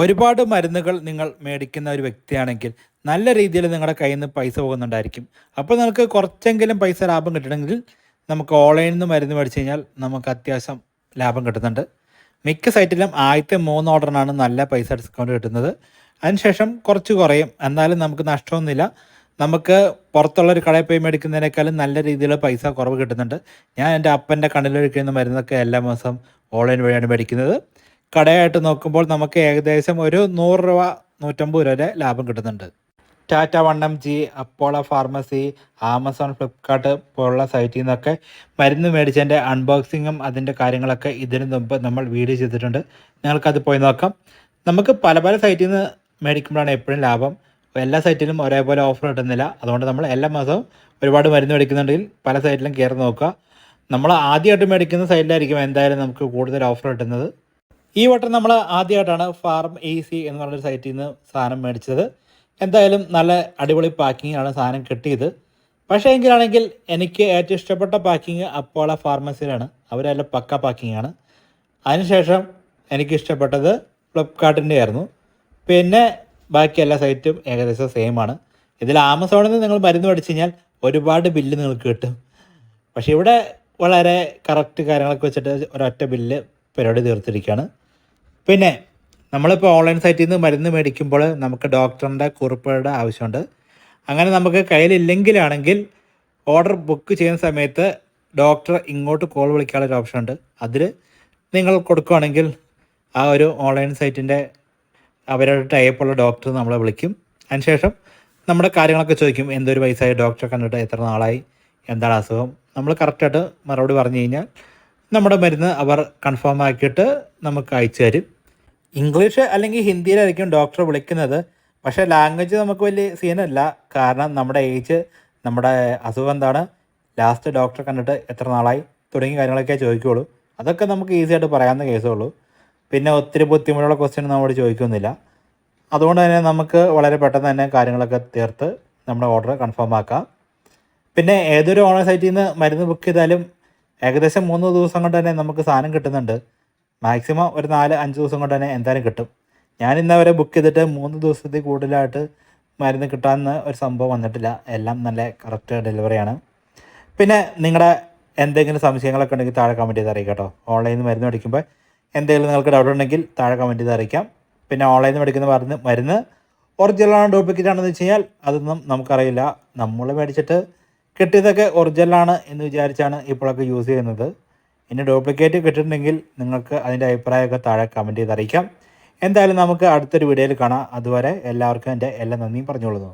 ഒരുപാട് മരുന്നുകൾ നിങ്ങൾ മേടിക്കുന്ന ഒരു വ്യക്തിയാണെങ്കിൽ നല്ല രീതിയിൽ നിങ്ങളുടെ കയ്യിൽ നിന്ന് പൈസ പോകുന്നുണ്ടായിരിക്കും. അപ്പോൾ നിങ്ങൾക്ക് കുറച്ചെങ്കിലും പൈസ ലാഭം കിട്ടണമെങ്കിൽ നമുക്ക് ഓൺലൈനിൽ നിന്ന് മരുന്ന് മേടിച്ച് കഴിഞ്ഞാൽ നമുക്ക് അത്യാവശ്യം ലാഭം കിട്ടുന്നുണ്ട്. മിക്ക സൈറ്റിലും ആദ്യത്തെ 3 ഓർഡറിനാണ് നല്ല പൈസ ഡിസ്കൗണ്ട് കിട്ടുന്നത്. അതിനുശേഷം കുറച്ച് കുറയും, എന്നാലും നമുക്ക് നഷ്ടമൊന്നുമില്ല. നമുക്ക് പുറത്തുള്ളൊരു കടയിൽ പോയി മേടിക്കുന്നതിനേക്കാളും നല്ല രീതിയിൽ പൈസ കുറവ് കിട്ടുന്നുണ്ട്. ഞാൻ എൻ്റെ അപ്പൻ്റെ കണ്ണിലൊഴിക്കുന്ന മരുന്നൊക്കെ എല്ലാ മാസം ഓൺലൈൻ വഴിയാണ് മേടിക്കുന്നത്. കടയായിട്ട് നോക്കുമ്പോൾ നമുക്ക് ഏകദേശം ഒരു 100 രൂപ 150 രൂപ വരെ ലാഭം കിട്ടുന്നുണ്ട്. Tata 1mg, Apollo pharmacy, Amazon, Flipkart പോലുള്ള സൈറ്റിൽ നിന്നൊക്കെ മരുന്ന് മേടിച്ചതിൻ്റെ അൺബോക്സിങ്ങും അതിൻ്റെ കാര്യങ്ങളൊക്കെ ഇതിനു മുമ്പ് നമ്മൾ വീഡിയോ ചെയ്തിട്ടുണ്ട്. നിങ്ങൾക്കത് പോയി നോക്കാം. നമുക്ക് പല പല സൈറ്റിൽ നിന്ന് മേടിക്കുമ്പോഴാണ് എപ്പോഴും ലാഭം. എല്ലാ സൈറ്റിലും ഒരേപോലെ ഓഫർ കിട്ടുന്നില്ല. അതുകൊണ്ട് നമ്മൾ എല്ലാ മാസവും ഒരുപാട് മരുന്ന് മേടിക്കുന്നുണ്ടെങ്കിൽ പല സൈറ്റിലും കയറി നോക്കുക. നമ്മൾ ആദ്യമായിട്ട് മേടിക്കുന്ന സൈറ്റിലായിരിക്കും എന്തായാലും നമുക്ക് കൂടുതൽ ഓഫർ കിട്ടുന്നത്. ഈ വട്ടം നമ്മൾ ആദ്യമായിട്ടാണ് FarmEasy എന്ന് പറഞ്ഞൊരു സൈറ്റിൽ നിന്ന് സാധനം മേടിച്ചത്. എന്തായാലും നല്ല അടിപൊളി പാക്കിങ്ങാണ് സാധനം കിട്ടിയത്. പക്ഷേ എങ്കിലാണെങ്കിൽ എനിക്ക് ഏറ്റവും ഇഷ്ടപ്പെട്ട പാക്കിങ് അപ്പോളോ ഫാർമസിയിലാണ്. അവരെല്ലാം പക്ക പാക്കിങ്ങാണ്. അതിനുശേഷം എനിക്കിഷ്ടപ്പെട്ടത് ഫ്ലിപ്കാർട്ടിൻ്റെ ആയിരുന്നു. പിന്നെ ബാക്കി എല്ലാ സൈറ്റും ഏകദേശം സെയിം ആണ്. ഇതിൽ ആമസോണിൽ നിന്ന് നിങ്ങൾ മരുന്ന് മേടിച്ച് കഴിഞ്ഞാൽ ഒരുപാട് ബില്ല് നിങ്ങൾക്ക് കിട്ടും. പക്ഷേ ഇവിടെ വളരെ കറക്റ്റ് കാര്യങ്ങളൊക്കെ വെച്ചിട്ട് ഒരൊറ്റ ബില്ല് പരിപാടി തീർത്തിരിക്കുകയാണ്. പിന്നെ നമ്മളിപ്പോൾ ഓൺലൈൻ സൈറ്റിൽ നിന്ന് മരുന്ന് മേടിക്കുമ്പോൾ നമുക്ക് ഡോക്ടറിൻ്റെ കുറിപ്പുകളുടെ ആവശ്യമുണ്ട്. അങ്ങനെ നമുക്ക് കയ്യിലില്ലെങ്കിലാണെങ്കിൽ ഓർഡർ ബുക്ക് ചെയ്യുന്ന സമയത്ത് ഡോക്ടർ ഇങ്ങോട്ട് കോൾ വിളിക്കാനുള്ളൊരു ഓപ്ഷൻ ഉണ്ട്. അതിൽ നിങ്ങൾ കൊടുക്കുകയാണെങ്കിൽ ആ ഒരു ഓൺലൈൻ സൈറ്റിൻ്റെ അവരുടെ ടൈപ്പുള്ള ഡോക്ടർ നമ്മളെ വിളിക്കും. അതിനുശേഷം നമ്മുടെ കാര്യങ്ങളൊക്കെ ചോദിക്കും. എന്തൊരു വയസ്സായി, ഡോക്ടറെ കണ്ടിട്ട് എത്ര നാളായി, എന്താണ് അസുഖം. നമ്മൾ കറക്റ്റായിട്ട് മറുപടി പറഞ്ഞു കഴിഞ്ഞാൽ നമ്മുടെ മരുന്ന് അവർ കൺഫേം ആക്കിയിട്ട് നമുക്ക് അയച്ചു തരും. ഇംഗ്ലീഷ് അല്ലെങ്കിൽ ഹിന്ദിയിലായിരിക്കും ഡോക്ടർ വിളിക്കുന്നത്. പക്ഷേ ലാംഗ്വേജ് നമുക്ക് വലിയ സീനല്ല. കാരണം നമ്മുടെ ഏജ്, നമ്മുടെ അസുഖം എന്താണ്, ലാസ്റ്റ് ഡോക്ടറെ കണ്ടിട്ട് എത്ര നാളായി തുടങ്ങിയ കാര്യങ്ങളൊക്കെ ചോദിക്കുകയുള്ളൂ. അതൊക്കെ നമുക്ക് ഈസി ആയിട്ട് പറയാവുന്ന കേസുള്ളൂ. പിന്നെ ഒത്തിരി ബുദ്ധിമുട്ടുള്ള ക്വസ്റ്റ്യൻ നമ്മോട് ചോദിക്കുന്നില്ല. അതുകൊണ്ട് തന്നെ നമുക്ക് വളരെ പെട്ടെന്ന് തന്നെ കാര്യങ്ങളൊക്കെ തീർത്ത് നമ്മുടെ ഓർഡർ കൺഫേം ആക്കാം. പിന്നെ ഏതൊരു ഓൺലൈൻ സൈറ്റിൽ നിന്ന് മരുന്ന് ബുക്ക് ചെയ്താലും ഏകദേശം 3 ദിവസം കൊണ്ട് തന്നെ നമുക്ക് സാധനം കിട്ടുന്നുണ്ട്. മാക്സിമം ഒരു 4-5 ദിവസം കൊണ്ട് തന്നെ എന്തായാലും കിട്ടും. ഞാൻ ഇന്നവരെ ബുക്ക് ചെയ്തിട്ട് 3 ദിവസത്തിൽ കൂടുതലായിട്ട് മരുന്ന് കിട്ടാമെന്ന് ഒരു സംഭവം വന്നിട്ടില്ല. എല്ലാം നല്ല കറക്റ്റ് ഡെലിവറിയാണ്. പിന്നെ നിങ്ങളുടെ എന്തെങ്കിലും സംശയങ്ങളൊക്കെ ഉണ്ടെങ്കിൽ താഴെ കമൻറ്റ് ചെയ്ത് അറിയിക്കാം കേട്ടോ. ഓൺലൈനിൽ നിന്ന് മരുന്ന് മേടിക്കുമ്പോൾ എന്തെങ്കിലും നിങ്ങൾക്ക് ഡൗട്ട് ഉണ്ടെങ്കിൽ താഴെ കമൻറ്റ് ചെയ്ത് അറിയിക്കാം. പിന്നെ ഓൺലൈനിൽ നിന്ന് മേടിക്കുന്ന മരുന്ന് ഒറിജിനലാണോ ഡ്യൂപ്ലിക്കേറ്റ് ആണെന്ന് വെച്ച് കഴിഞ്ഞാൽ അതൊന്നും നമുക്കറിയില്ല. നമ്മൾ മേടിച്ചിട്ട് കിട്ടിയതൊക്കെ ഒറിജിനലാണ് എന്ന് വിചാരിച്ചാണ് ഇപ്പോഴൊക്കെ യൂസ് ചെയ്യുന്നത്. ഇനി ഡ്യൂപ്ലിക്കേറ്റ് കിട്ടിയിട്ടുണ്ടെങ്കിൽ നിങ്ങൾക്ക് അതിൻ്റെ അഭിപ്രായമൊക്കെ താഴെ കമൻറ്റ് ചെയ്ത് അറിയിക്കാം. എന്തായാലും നമുക്ക് അടുത്തൊരു വീഡിയോയിൽ കാണാം. അതുവരെ എല്ലാവർക്കും എൻ്റെ എല്ലാ നന്ദിയും പറഞ്ഞുകൊള്ളുന്നു.